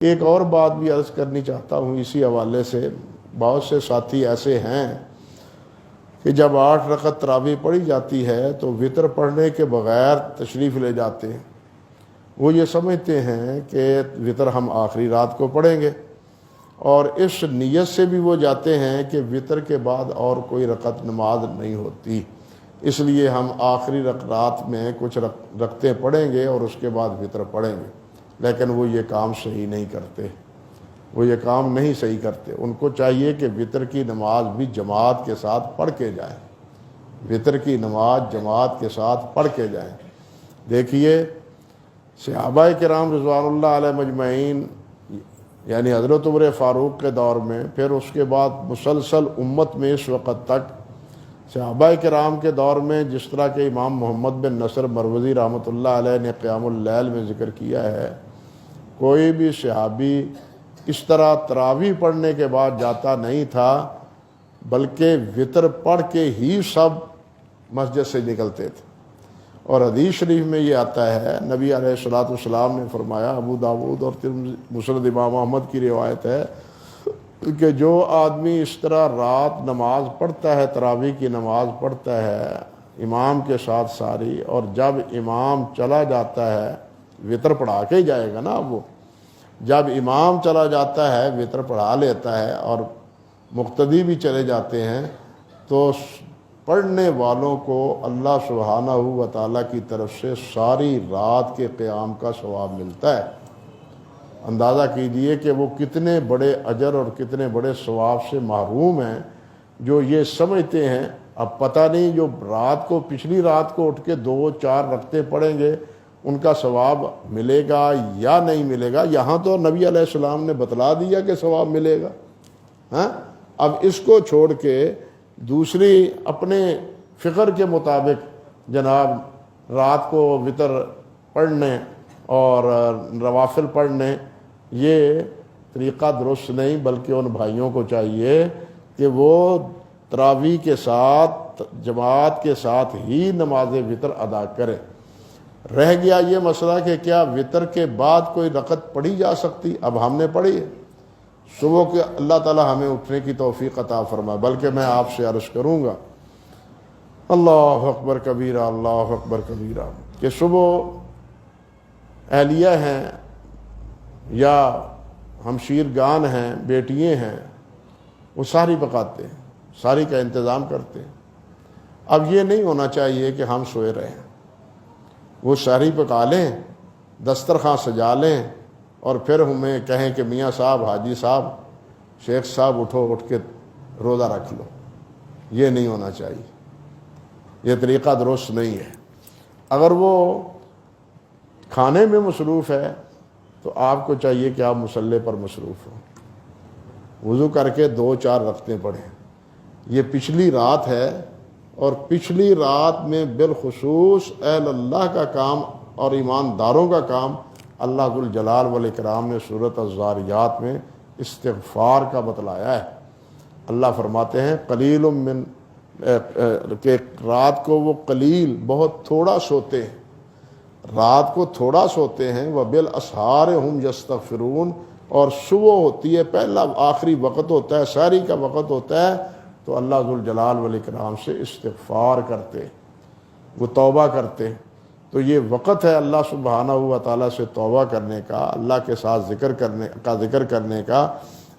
ایک اور بات بھی عرض کرنی چاہتا ہوں اسی حوالے سے، بہت سے ساتھی ایسے ہیں کہ جب 8 رکعت تراویح پڑھی جاتی ہے تو وطر پڑھنے کے بغیر تشریف لے جاتے ہیں۔ وہ یہ سمجھتے ہیں کہ وطر ہم آخری رات کو پڑھیں گے، اور اس نیت سے بھی وہ جاتے ہیں کہ وطر کے بعد اور کوئی رکعت نماز نہیں ہوتی، اس لیے ہم آخری رات میں کچھ رکعتیں پڑھیں گے اور اس کے بعد وطر پڑھیں گے۔ لیکن وہ یہ کام صحیح نہیں کرتے، وہ یہ کام نہیں صحیح کرتے۔ ان کو چاہیے کہ وطر کی نماز بھی جماعت کے ساتھ پڑھ کے جائیں، وطر کی نماز جماعت کے ساتھ پڑھ کے جائیں۔ دیکھیے صحابہ کرام رضوان اللہ علیہ مجمعین، یعنی حضرت عمر فاروق کے دور میں، پھر اس کے بعد مسلسل امت میں اس وقت تک صحابہ کرام کے دور میں، جس طرح کہ امام محمد بن نصر مروزی رحمۃ اللہ علیہ نے قیام اللیل میں ذکر کیا ہے، کوئی بھی صحابی اس طرح تراویح پڑھنے کے بعد جاتا نہیں تھا، بلکہ وطر پڑھ کے ہی سب مسجد سے نکلتے تھے۔ اور حدیث شریف میں یہ آتا ہے، نبی علیہ الصلوۃ والسلام نے فرمایا، ابو داؤد اور مسند امام احمد کی روایت ہے کہ جو آدمی اس طرح رات نماز پڑھتا ہے، تراویح کی نماز پڑھتا ہے امام کے ساتھ ساری، اور جب امام چلا جاتا ہے، وطر پڑھا کے ہی جائے گا نا، وہ جب امام چلا جاتا ہے وطر پڑھا لیتا ہے اور مقتدی بھی چلے جاتے ہیں، تو پڑھنے والوں کو اللہ سبحانہ و تعالیٰ کی طرف سے ساری رات کے قیام کا ثواب ملتا ہے۔ اندازہ کیجئے کہ وہ کتنے بڑے اجر اور کتنے بڑے ثواب سے محروم ہیں، جو یہ سمجھتے ہیں اب پتہ نہیں جو رات کو پچھلی رات کو اٹھ کے 2-4 رکعتیں پڑھیں گے ان کا ثواب ملے گا یا نہیں ملے گا۔ یہاں تو نبی علیہ السلام نے بتلا دیا کہ ثواب ملے گا، ہاں؟ اب اس کو چھوڑ کے دوسری اپنے فکر کے مطابق جناب رات کو وطر پڑھنے اور نوافل پڑھنے، یہ طریقہ درست نہیں، بلکہ ان بھائیوں کو چاہیے کہ وہ تراویح کے ساتھ جماعت کے ساتھ ہی نماز وطر ادا کرے۔ رہ گیا یہ مسئلہ کہ کیا وطر کے بعد کوئی رکعت پڑھی جا سکتی؟ اب ہم نے پڑھی ہے، صبح کے اللہ تعالی ہمیں اٹھنے کی توفیق عطا فرمائے۔ بلکہ میں آپ سے عرض کروں گا، اللہ اکبر کبیرہ، اللہ اکبر کبیرہ، کہ صبح اہلیہ ہیں یا ہمشیرگان ہیں، بیٹیاں ہیں، وہ ساری پکاتے ہیں، ساری کا انتظام کرتے ہیں۔ اب یہ نہیں ہونا چاہیے کہ ہم سوئے رہیں، وہ ساری پکا لیں، دسترخوان سجا لیں، اور پھر ہمیں کہیں کہ میاں صاحب، حاجی صاحب، شیخ صاحب اٹھو، اٹھ کے روزہ رکھ لو۔ یہ نہیں ہونا چاہیے، یہ طریقہ درست نہیں ہے۔ اگر وہ کھانے میں مصروف ہے تو آپ کو چاہیے کہ آپ مصلی پر مصروف ہوں، وضو کر کے 2-4 رکعتیں پڑھیں۔ یہ پچھلی رات ہے، اور پچھلی رات میں بالخصوص اہل اللہ کا کام اور ایمانداروں کا کام اللہ ذوالجلال والاکرام نے سورۃ الذاریات میں استغفار کا بتلایا ہے۔ اللہ فرماتے ہیں قلیل من کہ رات کو وہ قلیل بہت تھوڑا سوتے ہیں، رات کو تھوڑا سوتے ہیں، وبالاسحار ہم یستغفرون، اور صبح ہوتی ہے، پہلا آخری وقت ہوتا ہے، سحری کا وقت ہوتا ہے، تو اللہ ذوالجلال والاکرام سے استغفار کرتے، وہ توبہ کرتے۔ تو یہ وقت ہے اللہ سبحانہ و تعالیٰ سے توبہ کرنے کا، اللہ کے ساتھ ذکر کرنے کا،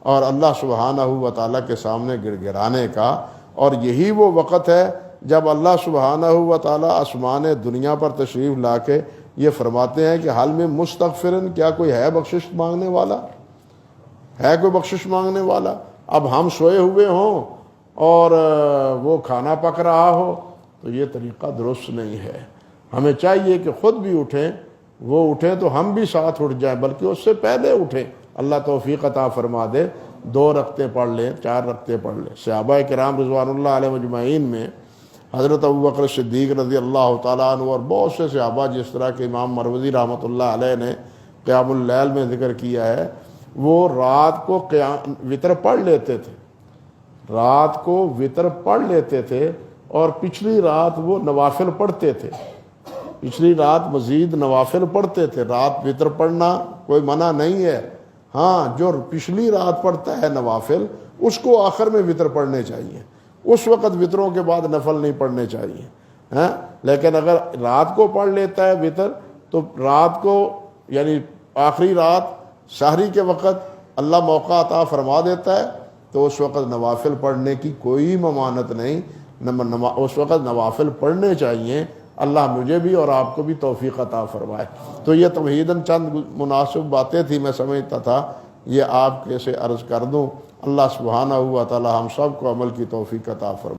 اور اللہ سبحانہ و تعالیٰ کے سامنے گڑ گڑانے کا۔ اور یہی وہ وقت ہے جب اللہ سبحانہ و تعالیٰ آسمان دنیا پر تشریف لا کے یہ فرماتے ہیں کہ حال میں مستغفرن، کیا کوئی ہے بخشش مانگنے والا؟ ہے کوئی بخشش مانگنے والا؟ اب ہم سوئے ہوئے ہوں اور وہ کھانا پک رہا ہو تو یہ طریقہ درست نہیں ہے۔ ہمیں چاہیے کہ خود بھی اٹھیں، وہ اٹھیں تو ہم بھی ساتھ اٹھ جائیں، بلکہ اس سے پہلے اٹھیں۔ اللہ توفیق عطا فرما دے، 2 رکعتیں پڑھ لیں، 4 رکعتیں پڑھ لیں۔ صحابہ کرام رضوان اللہ علیہ مجمعین میں حضرت ابوبکر صدیق رضی اللہ تعالیٰ عنہ اور بہت سے صحابہ، جس طرح کہ امام مروزی رحمۃ اللہ علیہ نے قیام اللیل میں ذکر کیا ہے، وہ رات کو وطر پڑھ لیتے تھے، رات کو وطر پڑھ لیتے تھے، اور پچھلی رات وہ نوافل پڑھتے تھے، پچھلی رات مزید نوافل پڑھتے تھے۔ رات وطر پڑھنا کوئی منع نہیں ہے، ہاں جو پچھلی رات پڑھتا ہے نوافل اس کو آخر میں وطر پڑھنے چاہیے، اس وقت وطروں کے بعد نفل نہیں پڑھنے چاہیے ہاں۔ لیکن اگر رات کو پڑھ لیتا ہے وطر تو رات کو یعنی آخری رات سحری کے وقت اللہ موقع عطا فرما دیتا ہے تو اس وقت نوافل پڑھنے کی کوئی ممانعت نہیں، اس وقت نوافل پڑھنے چاہیے۔ اللہ مجھے بھی اور آپ کو بھی توفیق عطا فرمائے۔ تو یہ توحیداً چند مناسب باتیں تھی، میں سمجھتا تھا یہ آپ کے سے عرض کر دوں۔ اللہ سبحانہ و تعالی ہم سب کو عمل کی توفیق عطا فرمائے۔